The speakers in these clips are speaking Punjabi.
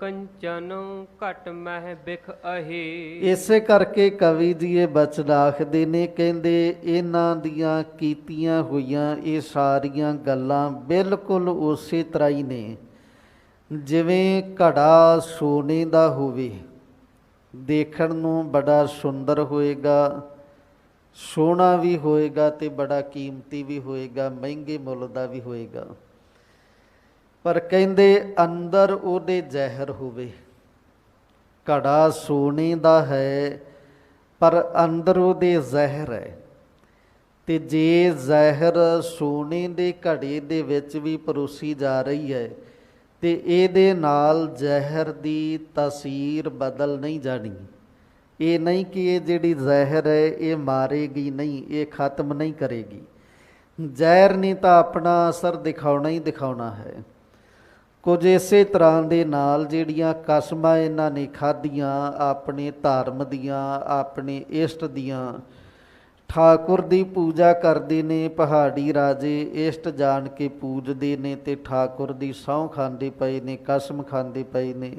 कंचन घट मह बिख अहे। ਇਸੇ ਕਰਕੇ ਕਵੀ ਜੀ ਇਹ ਬਚਨ ਆਖਦੇ ਨੇ, ਕਹਿੰਦੇ ਇਹਨਾਂ ਦੀਆਂ ਕੀਤੀਆਂ ਹੋਈਆਂ ਇਹ ਸਾਰੀਆਂ ਗੱਲਾਂ ਬਿਲਕੁਲ ਉਸੇ ਤਰ੍ਹਾਂ ਹੀ ਨੇ ਜਿਵੇਂ ਘੜਾ ਸੋਨੇ ਦਾ ਹੋਵੇ, ਦੇਖਣ ਨੂੰ ਬੜਾ ਸੁੰਦਰ ਹੋਏਗਾ, ਸੋਹਣਾ ਵੀ ਹੋਏਗਾ ਤੇ ਬੜਾ ਕੀਮਤੀ ਵੀ ਹੋਏਗਾ, ਮਹਿੰਗੇ ਮੁੱਲ ਦਾ ਵੀ ਹੋਏਗਾ, ਪਰ ਕਹਿੰਦੇ ਅੰਦਰ ਉਹਦੇ ਜ਼ਹਿਰ ਹੋਵੇ। ਘੜਾ ਸੋਨੇ ਦਾ ਹੈ ਪਰ ਅੰਦਰ ਉਹਦੇ ਜ਼ਹਿਰ ਹੈ, ਤੇ ਜੇ ਜ਼ਹਿਰ ਸੋਨੇ ਦੇ ਘੜੇ ਦੇ ਵਿੱਚ ਵੀ ਪਰੋਸੀ ਜਾ ਰਹੀ ਹੈ ਤੇ ਇਹਦੇ ਨਾਲ ਜ਼ਹਿਰ ਦੀ ਤਾਸੀਰ ਬਦਲ ਨਹੀਂ ਜਾਣੀ। ਇਹ ਨਹੀਂ ਕਿ ਇਹ ਜਿਹੜੀ ਜ਼ਹਿਰ ਹੈ ਇਹ ਮਾਰੇਗੀ ਨਹੀਂ, ਇਹ ਖਤਮ ਨਹੀਂ ਕਰੇਗੀ। ਜ਼ਹਿਰ ਨੇ ਤਾਂ ਆਪਣਾ ਅਸਰ ਦਿਖਾਉਣਾ ਹੀ ਦਿਖਾਉਣਾ ਹੈ। ਕੁਝ ਇਸੇ ਤਰ੍ਹਾਂ ਦੇ ਨਾਲ ਜਿਹੜੀਆਂ ਕਸਮਾਂ ਇਹਨਾਂ ਨੇ ਖਾਧੀਆਂ ਆਪਣੇ ਧਰਮ ਦੀਆਂ, ਆਪਣੇ ਇਸ਼ਟ ਦੀਆਂ, ਠਾਕੁਰ ਦੀ ਪੂਜਾ ਕਰਦੇ ਨੇ, ਪਹਾੜੀ ਰਾਜੇ ਇਸ਼ਟ ਜਾਣ ਕੇ ਪੂਜਦੇ ਨੇ ਤੇ ਠਾਕੁਰ ਦੀ ਸਹੁੰ ਖਾਂਦੇ ਪਏ ਨੇ, ਕਸਮ ਖਾਂਦੇ ਪਏ ਨੇ।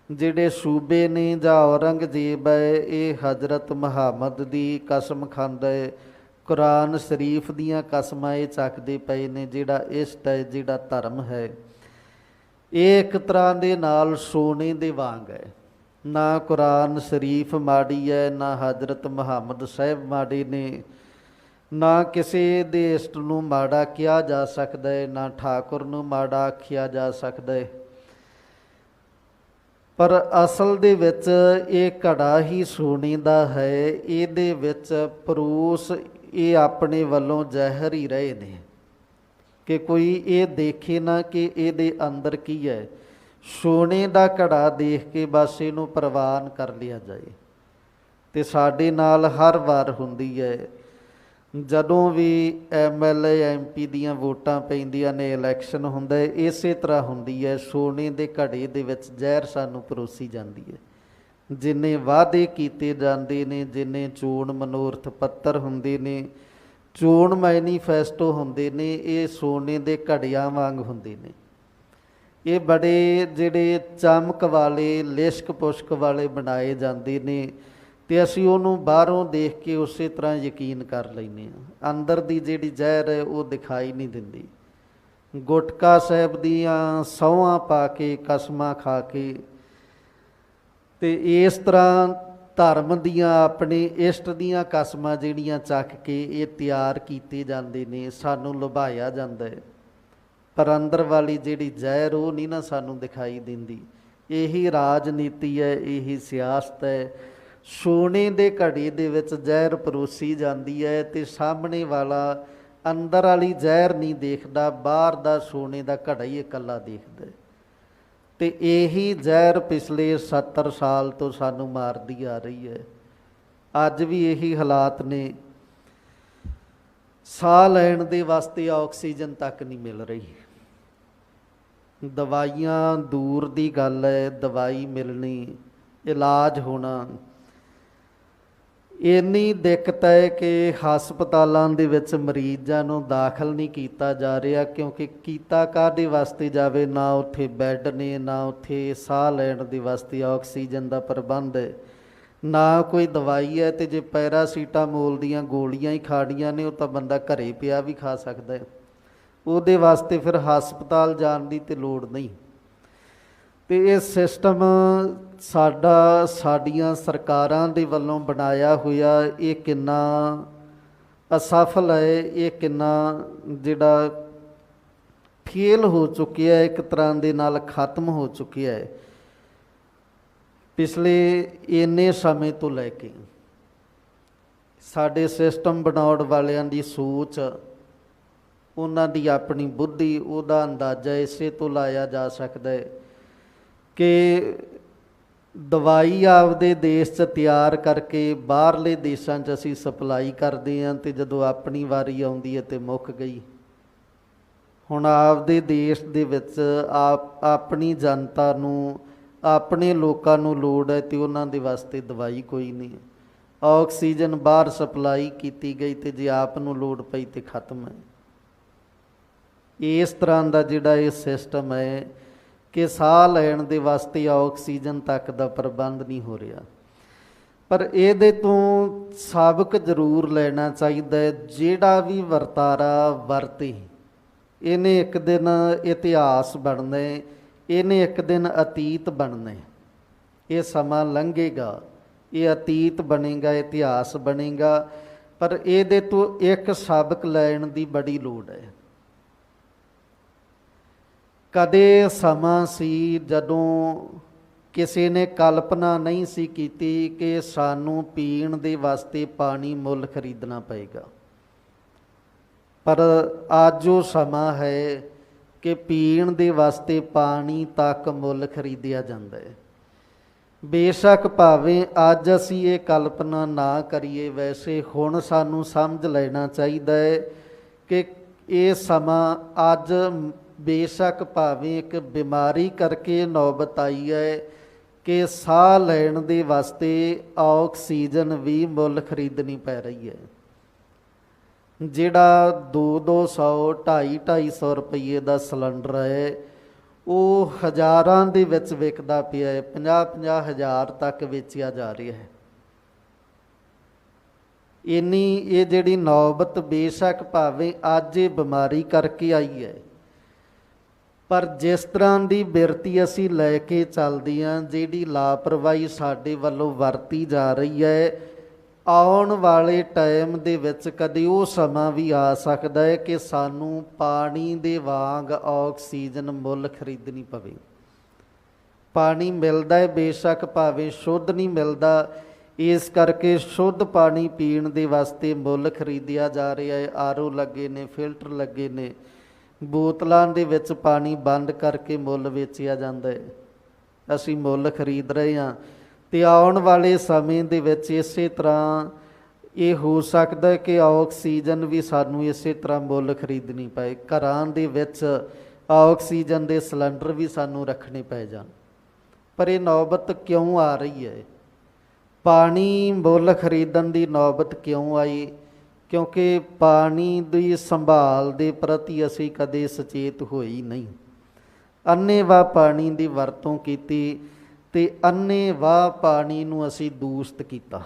ਜਿਹੜੇ ਸੂਬੇ ਨੇ ਜਾਂ ਔਰੰਗਜ਼ੇਬ ਹੈ ਇਹ ਹਜ਼ਰਤ ਮੁਹੰਮਦ ਦੀ ਕਸਮ ਖਾਂਦਾ ਹੈ, ਕੁਰਾਨ ਸ਼ਰੀਫ ਦੀਆਂ ਕਸਮਾਂ ਇਹ ਚੱਕਦੇ ਪਏ ਨੇ। ਜਿਹੜਾ ਇਸ਼ਟ ਹੈ, ਜਿਹੜਾ ਧਰਮ ਹੈ, ਇਹ ਇੱਕ ਤਰ੍ਹਾਂ ਦੇ ਨਾਲ ਸੋਨੇ ਦੇ ਵਾਂਗ ਹੈ। ਨਾ ਕੁਰਾਨ ਸ਼ਰੀਫ ਮਾੜੀ ਹੈ, ਨਾ ਹਜ਼ਰਤ ਮੁਹੰਮਦ ਸਾਹਿਬ ਮਾੜੇ ਨੇ, ਨਾ ਕਿਸੇ ਦੇ ਇਸ਼ਟ ਨੂੰ ਮਾੜਾ ਕਿਹਾ ਜਾ ਸਕਦਾ ਹੈ, ਨਾ ਠਾਕੁਰ ਨੂੰ ਮਾੜਾ ਆਖਿਆ ਜਾ ਸਕਦਾ ਹੈ। ਪਰ ਅਸਲ ਦੇ ਵਿੱਚ ਇਹ ਘੜਾ ਹੀ ਸੋਨੇ ਦਾ ਹੈ। ਇਹਦੇ ਵਿੱਚ ਪਰੋਸ ਇਹ ਆਪਣੇ ਵੱਲੋਂ ਜ਼ਹਿਰ ਹੀ ਰਹੇ ਨੇ ਕਿ ਕੋਈ ਇਹ ਦੇਖੇ ਨਾ ਕਿ ਇਹਦੇ ਅੰਦਰ ਕੀ ਹੈ। ਸੋਨੇ ਦਾ ਘੜਾ ਦੇਖ ਕੇ ਬਸ ਇਹਨੂੰ ਪ੍ਰਵਾਨ ਕਰ ਲਿਆ ਜਾਏ। ਤੇ ਸਾਡੇ ਨਾਲ ਹਰ ਵਾਰ ਹੁੰਦੀ ਹੈ ਜਦੋਂ ਵੀ MLA MP ਦੀਆਂ ਵੋਟਾਂ ਪੈਂਦੀਆਂ ਨੇ, ਇਲੈਕਸ਼ਨ ਹੁੰਦਾ ਹੈ, ਇਸੇ ਤਰ੍ਹਾਂ ਹੁੰਦੀ ਹੈ। ਸੋਨੇ ਦੇ ਘੜੇ ਦੇ ਵਿੱਚ ਜ਼ਹਿਰ ਸਾਨੂੰ ਪਰੋਸੀ ਜਾਂਦੀ ਹੈ। ਜਿੰਨੇ ਵਾਅਦੇ ਕੀਤੇ ਜਾਂਦੇ ਨੇ, ਜਿੰਨੇ ਚੋਣ ਮਨੋਰਥ ਪੱਤਰ ਹੁੰਦੇ ਨੇ, ਚੋਣ ਮੈਨੀਫੈਸਟੋ ਹੁੰਦੇ ਨੇ, ਇਹ ਸੋਨੇ ਦੇ ਘੜਿਆਂ ਵਾਂਗ ਹੁੰਦੇ ਨੇ। ਇਹ ਬੜੇ ਜਿਹੜੇ ਚਮਕ ਵਾਲੇ, ਲਿਸ਼ਕ ਪੁਸ਼ਕ ਵਾਲੇ ਬਣਾਏ ਜਾਂਦੇ ਨੇ ਤੇ ਅਸੀਂ ਉਹਨੂੰ ਬਾਹਰੋਂ ਦੇਖ ਕੇ ਉਸੇ ਤਰ੍ਹਾਂ ਯਕੀਨ ਕਰ ਲੈਂਦੇ ਹਾਂ। ਅੰਦਰ ਦੀ ਜਿਹੜੀ ਜ਼ਹਿਰ ਹੈ ਉਹ ਦਿਖਾਈ ਨਹੀਂ ਦਿੰਦੀ। ਗੁਟਕਾ ਸਾਹਿਬ ਦੀਆਂ ਸਹੁੰਆਂ ਪਾ ਕੇ, ਕਸਮਾਂ ਖਾ ਕੇ ਤੇ ਇਸ ਤਰ੍ਹਾਂ ਧਰਮ ਦੀਆਂ, ਆਪਣੇ ਇਸ਼ਟ ਦੀਆਂ ਕਸਮਾਂ ਜਿਹੜੀਆਂ ਚੱਕ ਕੇ ਇਹ ਤਿਆਰ ਕੀਤੇ ਜਾਂਦੇ ਨੇ, ਸਾਨੂੰ ਲੁਭਾਇਆ ਜਾਂਦਾ ਹੈ। ਪਰ ਅੰਦਰ ਵਾਲੀ ਜਿਹੜੀ ਜ਼ਹਿਰ ਉਹ ਨਹੀਂ ਨਾ ਸਾਨੂੰ ਦਿਖਾਈ ਦਿੰਦੀ। ਇਹੀ ਰਾਜਨੀਤੀ ਹੈ, ਇਹੀ ਸਿਆਸਤ ਹੈ। ਸੋਨੇ ਦੇ ਘੜੇ ਦੇ ਵਿੱਚ ਜ਼ਹਿਰ ਪਰੋਸੀ ਜਾਂਦੀ ਹੈ ਤੇ ਸਾਹਮਣੇ ਵਾਲਾ ਅੰਦਰ ਵਾਲੀ ਜ਼ਹਿਰ ਨਹੀਂ ਦੇਖਦਾ, ਬਾਹਰ ਦਾ ਸੋਨੇ ਦਾ ਘੜਾ ਹੀ ਇਕੱਲਾ ਦੇਖਦਾ। ਤੇ ਇਹੀ ਜ਼ਹਿਰ ਪਿਛਲੇ 70 ਸਾਲ ਤੋਂ ਸਾਨੂੰ ਮਾਰਦੀ ਆ ਰਹੀ ਹੈ। ਅੱਜ ਵੀ ਇਹੀ ਹਾਲਾਤ ਨੇ। ਸਾਹ ਲੈਣ ਦੇ ਵਾਸਤੇ ਆਕਸੀਜਨ ਤੱਕ ਨਹੀਂ ਮਿਲ ਰਹੀ। ਦਵਾਈਆਂ ਦੂਰ ਦੀ ਗੱਲ ਹੈ, ਦਵਾਈ ਮਿਲਣੀ, ਇਲਾਜ ਹੋਣਾ, ਇੰਨੀ ਦਿੱਕਤ ਹੈ ਕਿ ਹਸਪਤਾਲਾਂ ਦੇ ਵਿੱਚ ਮਰੀਜ਼ਾਂ ਨੂੰ ਦਾਖਲ ਨਹੀਂ ਕੀਤਾ ਜਾ ਰਿਹਾ। ਕਿਉਂਕਿ ਕੀਤਾ ਕਾਹਦੇ ਵਾਸਤੇ ਜਾਵੇ? ਨਾ ਉੱਥੇ ਬੈੱਡ ਨੇ, ਨਾ ਉੱਥੇ ਸਾਹ ਲੈਣ ਦੇ ਵਾਸਤੇ ਆਕਸੀਜਨ ਦਾ ਪ੍ਰਬੰਧ ਹੈ, ਨਾ ਕੋਈ ਦਵਾਈ ਹੈ। ਤੇ ਜੇ ਪੈਰਾਸੀਟਾਮੋਲ ਦੀਆਂ ਗੋਲੀਆਂ ਹੀ ਖਾਣੀਆਂ ਨੇ ਉਹ ਤਾਂ ਬੰਦਾ ਘਰੇ ਪਿਆ ਵੀ ਖਾ ਸਕਦਾ ਹੈ। ਉਹਦੇ ਵਾਸਤੇ ਫਿਰ ਹਸਪਤਾਲ ਜਾਣ ਦੀ ਤਾਂ ਲੋੜ ਨਹੀਂ। ਤੇ ਇਹ ਸਿਸਟਮ ਸਾਡੀਆਂ ਸਰਕਾਰਾਂ ਦੇ ਵੱਲੋਂ ਬਣਾਇਆ ਹੋਇਆ ਇਹ ਕਿੰਨਾ ਅਸਫਲ ਹੈ, ਇਹ ਕਿੰਨਾ ਜਿਹੜਾ ਫੇਲ ਹੋ ਚੁੱਕਿਆ ਹੈ, ਇੱਕ ਤਰ੍ਹਾਂ ਦੇ ਨਾਲ ਖਤਮ ਹੋ ਚੁੱਕਿਆ ਹੈ। ਪਿਛਲੇ ਇੰਨੇ ਸਮੇਂ ਤੋਂ ਲੈ ਕੇ ਸਾਡੇ ਸਿਸਟਮ ਬਣਾਉਣ ਵਾਲਿਆਂ ਦੀ ਸੋਚ, ਉਹਨਾਂ ਦੀ ਆਪਣੀ ਬੁੱਧੀ, ਉਹਦਾ ਅੰਦਾਜ਼ਾ ਇਸੇ ਤੋਂ ਲਾਇਆ ਜਾ ਸਕਦਾ ਹੈ ਕਿ ਦਵਾਈ ਆਪਦੇ ਦੇਸ਼ 'ਚ ਤਿਆਰ ਕਰਕੇ ਬਾਹਰਲੇ ਦੇਸ਼ਾਂ 'ਚ ਅਸੀਂ ਸਪਲਾਈ ਕਰਦੇ ਹਾਂ ਤੇ ਜਦੋਂ ਆਪਣੀ ਵਾਰੀ ਆਉਂਦੀ ਹੈ ਤੇ ਮੁੱਕ ਗਈ। ਹੁਣ ਆਪਦੇ ਦੇਸ਼ ਦੇ ਵਿੱਚ ਆਪਣੀ ਜਨਤਾ ਨੂੰ, ਆਪਣੇ ਲੋਕਾਂ ਨੂੰ ਲੋੜ ਹੈ ਤੇ ਉਹਨਾਂ ਦੇ ਵਾਸਤੇ ਦਵਾਈ ਕੋਈ ਨਹੀਂ। ਆਕਸੀਜਨ ਬਾਹਰ ਸਪਲਾਈ ਕੀਤੀ ਗਈ ਤੇ ਜੇ ਆਪ ਨੂੰ ਲੋੜ ਪਈ ਤੇ ਖਤਮ ਹੈ। ਇਸ ਤਰ੍ਹਾਂ ਦਾ ਜਿਹੜਾ ਇਹ ਸਿਸਟਮ ਹੈ ਕਿ ਸਾਹ ਲੈਣ ਦੇ ਵਾਸਤੇ ਆਕਸੀਜਨ ਤੱਕ ਦਾ ਪ੍ਰਬੰਧ ਨਹੀਂ ਹੋ ਰਿਹਾ। ਪਰ ਇਹਦੇ ਤੋਂ ਸਾਬਕ ਜ਼ਰੂਰ ਲੈਣਾ ਚਾਹੀਦਾ ਹੈ। ਜਿਹੜਾ ਵੀ ਵਰਤਾਰਾ ਵਰਤੇ ਇਹਨੇ ਇੱਕ ਦਿਨ ਇਤਿਹਾਸ ਬਣਨਾ ਹੈ, ਇਹਨੇ ਇੱਕ ਦਿਨ ਅਤੀਤ ਬਣਨਾ ਹੈ। ਇਹ ਸਮਾਂ ਲੰਘੇਗਾ, ਇਹ ਅਤੀਤ ਬਣੇਗਾ, ਇਤਿਹਾਸ ਬਣੇਗਾ, ਪਰ ਇਹਦੇ ਤੋਂ ਇੱਕ ਸਬਕ ਲੈਣ ਦੀ ਬੜੀ ਲੋੜ ਹੈ। ਕਦੇ ਸਮਾਂ ਸੀ ਜਦੋਂ ਕਿਸੇ ਨੇ ਕਲਪਨਾ ਨਹੀਂ ਸੀ ਕੀਤੀ ਕਿ ਸਾਨੂੰ ਪੀਣ ਦੇ ਵਾਸਤੇ ਪਾਣੀ ਮੁੱਲ ਖਰੀਦਣਾ ਪਏਗਾ, ਪਰ ਅੱਜ ਉਹ ਸਮਾਂ ਹੈ ਕਿ ਪੀਣ ਦੇ ਵਾਸਤੇ ਪਾਣੀ ਤੱਕ ਮੁੱਲ ਖਰੀਦਿਆ ਜਾਂਦਾ ਹੈ। ਬੇਸ਼ੱਕ ਭਾਵੇਂ ਅੱਜ ਅਸੀਂ ਇਹ ਕਲਪਨਾ ਨਾ ਕਰੀਏ, ਵੈਸੇ ਹੁਣ ਸਾਨੂੰ ਸਮਝ ਲੈਣਾ ਚਾਹੀਦਾ ਹੈ ਕਿ ਇਹ ਸਮਾਂ ਅੱਜ ਬੇਸ਼ੱਕ ਭਾਵੇਂ ਇੱਕ ਬਿਮਾਰੀ ਕਰਕੇ ਨੌਬਤ ਆਈ ਹੈ ਕਿ ਸਾਹ ਲੈਣ ਦੇ ਵਾਸਤੇ ਆਕਸੀਜਨ ਵੀ ਮੁੱਲ ਖਰੀਦਣੀ ਪੈ ਰਹੀ ਹੈ। ਜਿਹੜਾ 200 250 ਰੁਪਏ ਦਾ ਸਿਲੰਡਰ ਹੈ ਉਹ ਹਜ਼ਾਰਾਂ ਦੇ ਵਿੱਚ ਵਿਕਦਾ ਪਿਆ ਹੈ, 50 ਹਜ਼ਾਰ ਤੱਕ ਵੇਚਿਆ ਜਾ ਰਿਹਾ ਹੈ। ਇੰਨੀ ਇਹ ਜਿਹੜੀ ਨੌਬਤ ਬੇਸ਼ੱਕ ਭਾਵੇਂ ਅੱਜ ਇਹ ਬਿਮਾਰੀ ਕਰਕੇ ਆਈ ਹੈ, ਪਰ ਜਿਸ ਤਰ੍ਹਾਂ ਦੀ ਬਿਰਤੀ ਅਸੀਂ ਲੈ ਕੇ ਚੱਲਦੇ ਹਾਂ, ਜਿਹੜੀ ਲਾਪਰਵਾਹੀ ਸਾਡੇ ਵੱਲੋਂ ਵਰਤੀ ਜਾ ਰਹੀ ਹੈ, ਆਉਣ ਵਾਲੇ ਟਾਈਮ ਦੇ ਵਿੱਚ ਕਦੇ ਉਹ ਸਮਾਂ ਵੀ ਆ ਸਕਦਾ ਹੈ ਕਿ ਸਾਨੂੰ ਪਾਣੀ ਦੇ ਵਾਂਗ ਆਕਸੀਜਨ ਮੁੱਲ ਖਰੀਦਣੀ ਪਵੇ। ਪਾਣੀ ਮਿਲਦਾ ਹੈ ਬੇਸ਼ੱਕ ਭਾਵੇਂ ਸ਼ੁੱਧ ਨਹੀਂ ਮਿਲਦਾ, ਇਸ ਕਰਕੇ ਸ਼ੁੱਧ ਪਾਣੀ ਪੀਣ ਦੇ ਵਾਸਤੇ ਮੁੱਲ ਖਰੀਦਿਆ ਜਾ ਰਿਹਾ ਹੈ। ਆਰਓ ਲੱਗੇ ਨੇ, ਫਿਲਟਰ ਲੱਗੇ ਨੇ, ਬੋਤਲਾਂ ਦੇ ਵਿੱਚ ਪਾਣੀ ਬੰਦ ਕਰਕੇ ਮੁੱਲ ਵੇਚਿਆ ਜਾਂਦਾ ਹੈ। ਅਸੀਂ ਮੁੱਲ ਖਰੀਦ ਰਹੇ ਹਾਂ ਅਤੇ ਆਉਣ ਵਾਲੇ ਸਮੇਂ ਦੇ ਵਿੱਚ ਇਸੇ ਤਰ੍ਹਾਂ ਇਹ ਹੋ ਸਕਦਾ ਕਿ ਆਕਸੀਜਨ ਵੀ ਸਾਨੂੰ ਇਸੇ ਤਰ੍ਹਾਂ ਮੁੱਲ ਖਰੀਦਣੀ ਪਏ। ਘਰਾਂ ਦੇ ਵਿੱਚ ਆਕਸੀਜਨ ਦੇ ਸਿਲੰਡਰ ਵੀ ਸਾਨੂੰ ਰੱਖਣੇ ਪੈ ਜਾਣ। ਪਰ ਇਹ ਨੌਬਤ ਕਿਉਂ ਆ ਰਹੀ ਹੈ? ਪਾਣੀ ਮੁੱਲ ਖਰੀਦਣ ਦੀ ਨੌਬਤ ਕਿਉਂ ਆਈ? ਕਿਉਂਕਿ ਪਾਣੀ ਦੀ ਸੰਭਾਲ ਦੇ ਪ੍ਰਤੀ ਅਸੀਂ ਕਦੇ ਸੁਚੇਤ ਹੋਈ ਨਹੀਂ। ਅੰਨ੍ਹੇਵਾਹ ਪਾਣੀ ਦੀ ਵਰਤੋਂ ਕੀਤੀ ਅਤੇ ਅੰਨ੍ਹੇਵਾਹ ਪਾਣੀ ਨੂੰ ਅਸੀਂ ਦੂਸ਼ਿਤ ਕੀਤਾ।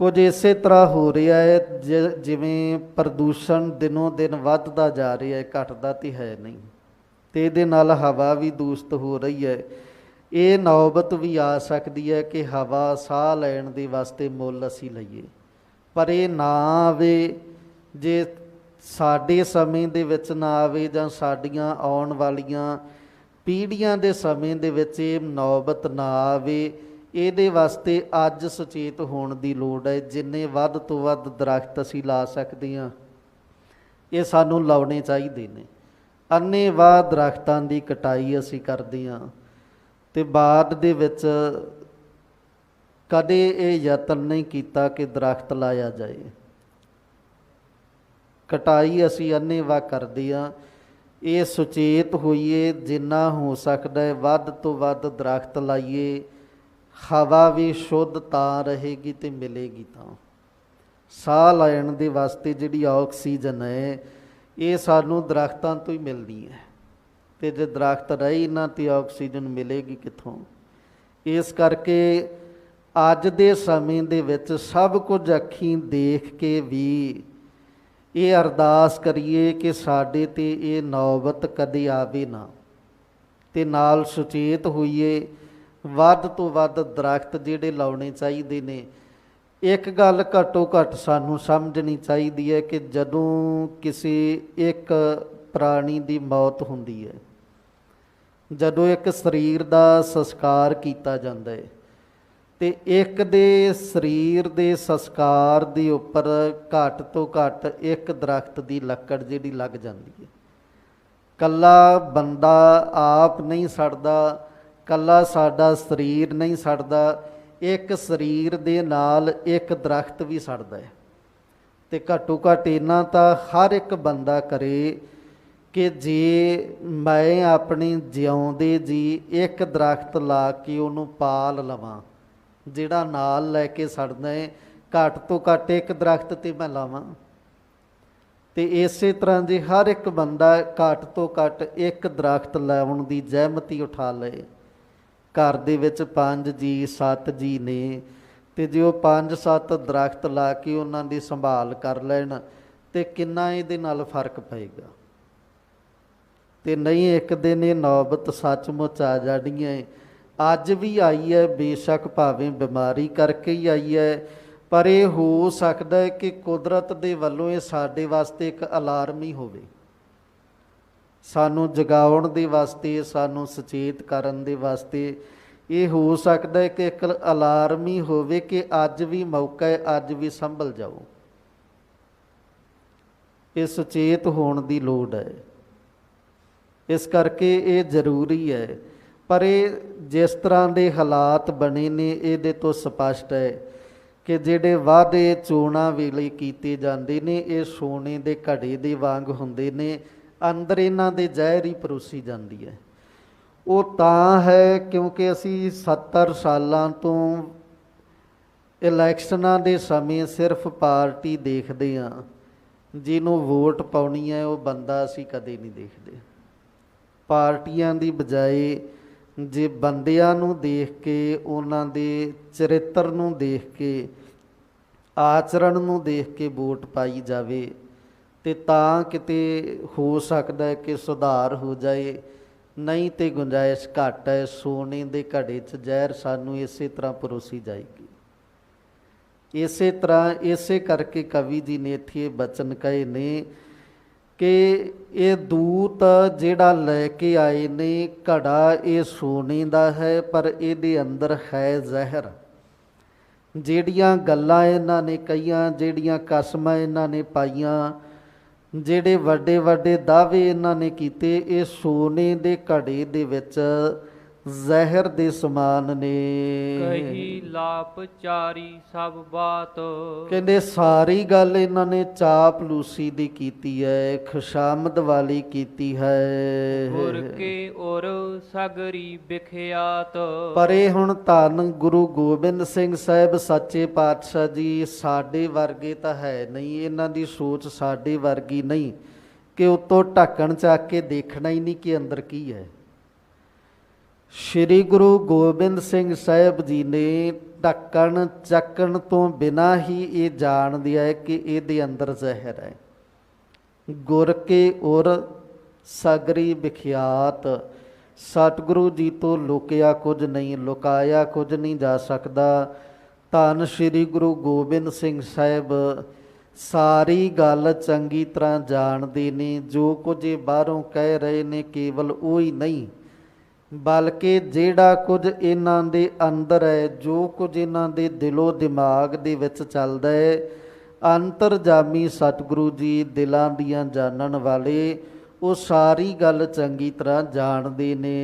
ਕੁਝ ਇਸੇ ਤਰ੍ਹਾਂ ਹੋ ਰਿਹਾ ਹੈ ਜਿਵੇਂ ਪ੍ਰਦੂਸ਼ਣ ਦਿਨੋਂ ਦਿਨ ਵੱਧਦਾ ਜਾ ਰਿਹਾ ਹੈ, ਘਟਦਾ ਤਾਂ ਹੈ ਨਹੀਂ, ਅਤੇ ਇਹਦੇ ਨਾਲ ਹਵਾ ਵੀ ਦੂਸ਼ਿਤ ਹੋ ਰਹੀ ਹੈ। ਇਹ ਨੌਬਤ ਵੀ ਆ ਸਕਦੀ ਹੈ ਕਿ ਹਵਾ ਸਾਹ ਲੈਣ ਦੇ ਵਾਸਤੇ ਮੁੱਲ ਅਸੀਂ ਲਈਏ, ਪਰ ਇਹ ਨਾ ਆਵੇ। ਜੇ ਸਾਡੇ ਸਮੇਂ ਦੇ ਵਿੱਚ ਨਾ ਆਵੇ ਜਾਂ ਸਾਡੀਆਂ ਆਉਣ ਵਾਲੀਆਂ ਪੀੜ੍ਹੀਆਂ ਦੇ ਸਮੇਂ ਦੇ ਵਿੱਚ ਇਹ ਨੌਬਤ ਨਾ ਆਵੇ, ਇਹਦੇ ਵਾਸਤੇ ਅੱਜ ਸੁਚੇਤ ਹੋਣ ਦੀ ਲੋੜ ਹੈ। ਜਿੰਨੇ ਵੱਧ ਤੋਂ ਵੱਧ ਦਰੱਖਤ ਅਸੀਂ ਲਾ ਸਕਦੇ ਹਾਂ, ਇਹ ਸਾਨੂੰ ਲਾਉਣੇ ਚਾਹੀਦੇ ਨੇ। ਅੰਨ੍ਹੇਵਾਹ ਦਰੱਖਤਾਂ ਦੀ ਕਟਾਈ ਅਸੀਂ ਕਰਦੇ ਹਾਂ ਅਤੇ ਬਾਅਦ ਦੇ ਵਿੱਚ ਕਦੇ ਇਹ ਯਤਨ ਨਹੀਂ ਕੀਤਾ ਕਿ ਦਰੱਖਤ ਲਾਇਆ ਜਾਏ। ਕਟਾਈ ਅਸੀਂ ਅੰਨ੍ਹੇਵਾਹ ਕਰਦੇ ਹਾਂ। ਇਹ ਸੁਚੇਤ ਹੋਈਏ, ਜਿੰਨਾ ਹੋ ਸਕਦਾ ਹੈ ਵੱਧ ਤੋਂ ਵੱਧ ਦਰੱਖਤ ਲਾਈਏ। ਹਵਾ ਵੀ ਸ਼ੁੱਧ ਤਾਂ ਰਹੇਗੀ ਅਤੇ ਮਿਲੇਗੀ ਤਾਂ। ਸਾਹ ਲੈਣ ਦੇ ਵਾਸਤੇ ਜਿਹੜੀ ਆਕਸੀਜਨ ਹੈ ਇਹ ਸਾਨੂੰ ਦਰੱਖਤਾਂ ਤੋਂ ਹੀ ਮਿਲਣੀ ਹੈ, ਅਤੇ ਜੇ ਦਰੱਖਤ ਰਹੇ ਇਹਨਾਂ ਤੇ ਆਕਸੀਜਨ ਮਿਲੇਗੀ ਕਿੱਥੋਂ? ਇਸ ਕਰਕੇ ਅੱਜ ਦੇ ਸਮੇਂ ਦੇ ਵਿੱਚ ਸਭ ਕੁਝ ਅੱਖੀਂ ਦੇਖ ਕੇ ਵੀ ਇਹ ਅਰਦਾਸ ਕਰੀਏ ਕਿ ਸਾਡੇ 'ਤੇ ਇਹ ਨੌਬਤ ਕਦੇ ਆਵੇ ਨਾ, ਅਤੇ ਨਾਲ ਸੁਚੇਤ ਹੋਈਏ। ਵੱਧ ਤੋਂ ਵੱਧ ਦਰੱਖਤ ਜਿਹੜੇ ਲਾਉਣੇ ਚਾਹੀਦੇ ਨੇ। ਇੱਕ ਗੱਲ ਘੱਟੋ ਘੱਟ ਸਾਨੂੰ ਸਮਝਣੀ ਚਾਹੀਦੀ ਹੈ ਕਿ ਜਦੋਂ ਕਿਸੇ ਇੱਕ ਪ੍ਰਾਣੀ ਦੀ ਮੌਤ ਹੁੰਦੀ ਹੈ, ਜਦੋਂ ਇੱਕ ਸਰੀਰ ਦਾ ਸੰਸਕਾਰ ਕੀਤਾ ਜਾਂਦਾ ਹੈ, ਅਤੇ ਇੱਕ ਦੇ ਸਰੀਰ ਦੇ ਸੰਸਕਾਰ ਦੇ ਉੱਪਰ ਘੱਟ ਤੋਂ ਘੱਟ ਇੱਕ ਦਰੱਖਤ ਦੀ ਲੱਕੜ ਜਿਹੜੀ ਲੱਗ ਜਾਂਦੀ ਹੈ। ਇਕੱਲਾ ਬੰਦਾ ਆਪ ਨਹੀਂ ਸੜਦਾ, ਇਕੱਲਾ ਸਾਡਾ ਸਰੀਰ ਨਹੀਂ ਸੜਦਾ, ਇੱਕ ਸਰੀਰ ਦੇ ਨਾਲ ਇੱਕ ਦਰੱਖਤ ਵੀ ਸੜਦਾ ਹੈ। ਅਤੇ ਘੱਟੋ ਘੱਟ ਇੰਨਾ ਤਾਂ ਹਰ ਇੱਕ ਬੰਦਾ ਕਰੇ ਕਿ ਜੇ ਮੈਂ ਆਪਣੇ ਜਿਉਂਦੇ ਜੀ ਇੱਕ ਦਰੱਖਤ ਲਾ ਕੇ ਉਹਨੂੰ ਪਾਲ ਲਵਾਂ, ਜਿਹੜਾ ਨਾਲ ਲੈ ਕੇ ਸੜਦਾ ਹੈ, ਘੱਟ ਤੋਂ ਘੱਟ ਇੱਕ ਦਰੱਖਤ 'ਤੇ ਮੈਂ ਲਾਵਾਂ। ਤੇ ਇਸੇ ਤਰ੍ਹਾਂ ਜੇ ਹਰ ਇੱਕ ਬੰਦਾ ਘੱਟ ਤੋਂ ਘੱਟ ਇੱਕ ਦਰਖਤ ਲਾਉਣ ਦੀ ਜ਼ਹਿਮਤੀ ਉਠਾ ਲਏ, ਘਰ ਦੇ ਵਿੱਚ 5 ਜੀ 7 ਜੀ ਨੇ, ਤੇ ਜੇ ਉਹ 5-7 ਦਰਖਤ ਲਾ ਕੇ ਉਹਨਾਂ ਦੀ ਸੰਭਾਲ ਕਰ ਲੈਣ ਤੇ ਕਿੰਨਾ ਇਹਦੇ ਨਾਲ ਫਰਕ ਪਏਗਾ। ਤੇ ਨਹੀਂ ਇੱਕ ਦਿਨ ਇਹ ਨੌਬਤ ਸੱਚਮੁੱਚ ਆ ਜਾਣੀ ਹੈ। ਅੱਜ ਵੀ ਆਈ ਹੈ, ਬੇਸ਼ੱਕ ਭਾਵੇਂ ਬਿਮਾਰੀ ਕਰਕੇ ਹੀ ਆਈ ਹੈ, ਪਰ ਇਹ ਹੋ ਸਕਦਾ ਹੈ ਕਿ ਕੁਦਰਤ ਦੇ ਵੱਲੋਂ ਇਹ ਸਾਡੇ ਵਾਸਤੇ ਇੱਕ ਅਲਾਰਮ ਹੀ ਹੋਵੇ, ਸਾਨੂੰ ਜਗਾਉਣ ਦੇ ਵਾਸਤੇ, ਸਾਨੂੰ ਸੁਚੇਤ ਕਰਨ ਦੇ ਵਾਸਤੇ। ਇਹ ਹੋ ਸਕਦਾ ਹੈ ਕਿ ਇੱਕ ਅਲਾਰਮ ਹੀ ਹੋਵੇ ਕਿ ਅੱਜ ਵੀ ਮੌਕਾ ਹੈ, ਅੱਜ ਵੀ ਸੰਭਲ ਜਾਓ। ਇਹ ਸੁਚੇਤ ਹੋਣ ਦੀ ਲੋੜ ਹੈ, ਇਸ ਕਰਕੇ ਇਹ ਜ਼ਰੂਰੀ ਹੈ। ਪਰ ਇਹ ਜਿਸ ਤਰ੍ਹਾਂ ਦੇ ਹਾਲਾਤ ਬਣੇ ਨੇ, ਇਹਦੇ ਤੋਂ ਸਪਸ਼ਟ ਹੈ ਕਿ ਜਿਹੜੇ ਵਾਅਦੇ ਚੋਣਾਂ ਵੇਲੇ ਕੀਤੇ ਜਾਂਦੇ ਨੇ, ਇਹ ਸੋਨੇ ਦੇ ਘੜੇ ਦੇ ਵਾਂਗ ਹੁੰਦੇ ਨੇ, ਅੰਦਰ ਇਹਨਾਂ ਦੇ ਜ਼ਹਿਰ ਹੀ ਪਰੋਸੀ ਜਾਂਦੀ ਹੈ। ਉਹ ਤਾਂ ਹੈ ਕਿਉਂਕਿ ਅਸੀਂ 70 ਸਾਲਾਂ ਤੋਂ ਇਲੈਕਸ਼ਨਾਂ ਦੇ ਸਮੇਂ ਸਿਰਫ ਪਾਰਟੀ ਦੇਖਦੇ ਹਾਂ, ਜਿਹਨੂੰ ਵੋਟ ਪਾਉਣੀ ਹੈ ਉਹ ਬੰਦਾ ਅਸੀਂ ਕਦੇ ਨਹੀਂ ਦੇਖਦੇ। ਪਾਰਟੀਆਂ ਦੀ ਬਜਾਏ ਜੇ ਬੰਦਿਆਂ ਨੂੰ ਦੇਖ ਕੇ, ਉਹਨਾਂ ਦੇ ਚਰਿੱਤਰ ਨੂੰ ਦੇਖ ਕੇ, ਆਚਰਣ ਨੂੰ ਦੇਖ ਕੇ ਵੋਟ ਪਾਈ ਜਾਵੇ ਤੇ ਤਾਂ ਕਿਤੇ ਹੋ ਸਕਦਾ ਹੈ ਕਿ ਸੁਧਾਰ ਹੋ ਜਾਏ, ਨਹੀਂ ਤੇ ਗੁੰਜਾਇਸ਼ ਘੱਟ ਹੈ। ਸੋਨੇ ਦੇ ਘੜੇ 'ਚ ਜ਼ਹਿਰ ਸਾਨੂੰ ਇਸੇ ਤਰ੍ਹਾਂ ਪਰੋਸੀ ਜਾਏਗੀ। ਇਸੇ ਤਰ੍ਹਾਂ ਇਸੇ ਕਰਕੇ ਕਵੀ ਜੀ ਨੇ ਇੱਥੇ ਇਹ ਬਚਨ ਕਹੇ ਨੇ ਕਿ ਇਹ ਦੂਤ ਜਿਹੜਾ ਲੈ ਕੇ ਆਏ ਨੇ ਘੜਾ, ਇਹ ਸੋਨੇ ਦਾ ਹੈ, ਪਰ ਇਹਦੇ ਅੰਦਰ ਹੈ ਜ਼ਹਿਰ। ਜਿਹੜੀਆਂ ਗੱਲਾਂ ਇਹਨਾਂ ਨੇ ਕਹੀਆਂ, ਜਿਹੜੀਆਂ ਕਸਮਾਂ ਇਹਨਾਂ ਨੇ ਪਾਈਆਂ, ਜਿਹੜੇ ਵੱਡੇ ਵੱਡੇ ਦਾਅਵੇ ਇਹਨਾਂ ਨੇ ਕੀਤੇ, ਇਹ ਸੋਨੇ ਦੇ ਘੜੇ ਦੇ ਵਿੱਚ ਜ਼ਹਿਰ ਦੇ ਸਮਾਨ ਨੇ। ਕਹੀ ਲਾਪਚਾਰੀ ਸਭ ਬਾਤ, ਕਹਿੰਦੇ ਸਾਰੀ ਗੱਲ ਇਹਨਾਂ ਨੇ ਚਾਪਲੂਸੀ ਦੀ ਕੀਤੀ ਹੈ, ਖੁਸ਼ਾਮਦ ਵਾਲੀ ਕੀਤੀ ਹੈ। ਗੁਰ ਕੇ ਔਰ ਸਗਰੀ ਵਿਖਿਆਤ, ਪਰ ਇਹ ਹੁਣ ਧੰਨ ਗੁਰੂ ਗੋਬਿੰਦ ਸਿੰਘ ਸਾਹਿਬ ਸੱਚੇ ਪਾਤਸ਼ਾਹ ਜੀ ਸਾਡੇ ਵਰਗੇ ਤਾਂ ਹੈ ਨਹੀਂ, ਇਹਨਾਂ ਦੀ ਸੋਚ ਸਾਡੇ ਵਰਗੀ ਨਹੀਂ ਕਿ ਉੱਤੋਂ ਢੱਕਣ ਚੱਕ ਕੇ ਦੇਖਣਾ ਹੀ ਨਹੀਂ ਕਿ ਅੰਦਰ ਕੀ ਹੈ। ਸ਼੍ਰੀ ਗੁਰੂ ਗੋਬਿੰਦ ਸਿੰਘ ਸਾਹਿਬ ਜੀ ਨੇ ਢੱਕਣ ਚੱਕਣ ਤੋਂ ਬਿਨਾਂ ਹੀ ਇਹ ਜਾਣ ਦਿਆ ਹੈ ਕਿ ਇਹਦੇ ਅੰਦਰ ਜ਼ਹਿਰ ਹੈ। ਗੁਰ ਕੇ ਔਰ ਸਗਰੀ ਵਿਖਿਆਤ, ਸਤਿਗੁਰੂ ਜੀ ਤੋਂ ਲੁਕਿਆ ਕੁਝ ਨਹੀਂ, ਲੁਕਾਇਆ ਕੁਝ ਨਹੀਂ ਜਾ ਸਕਦਾ। ਧੰਨ ਸ਼੍ਰੀ ਗੁਰੂ ਗੋਬਿੰਦ ਸਿੰਘ ਸਾਹਿਬ ਸਾਰੀ ਗੱਲ ਚੰਗੀ ਤਰ੍ਹਾਂ ਜਾਣਦੇ ਨੇ। ਜੋ ਕੁਝ ਇਹ ਬਾਹਰੋਂ ਕਹਿ ਰਹੇ ਨੇ ਕੇਵਲ ਉਹ ਹੀ ਨਹੀਂ, ਬਲਕਿ ਜਿਹੜਾ ਕੁਝ ਇਹਨਾਂ ਦੇ ਅੰਦਰ ਹੈ, ਜੋ ਕੁਝ ਇਹਨਾਂ ਦੇ ਦਿਲੋਂ ਦਿਮਾਗ ਦੇ ਵਿੱਚ ਚੱਲਦਾ ਹੈ, ਅੰਤਰਜਾਮੀ ਸਤਿਗੁਰੂ ਜੀ ਦਿਲਾਂ ਦੀਆਂ ਜਾਣਨ ਵਾਲੇ, ਉਹ ਸਾਰੀ ਗੱਲ ਚੰਗੀ ਤਰ੍ਹਾਂ ਜਾਣਦੇ ਨੇ।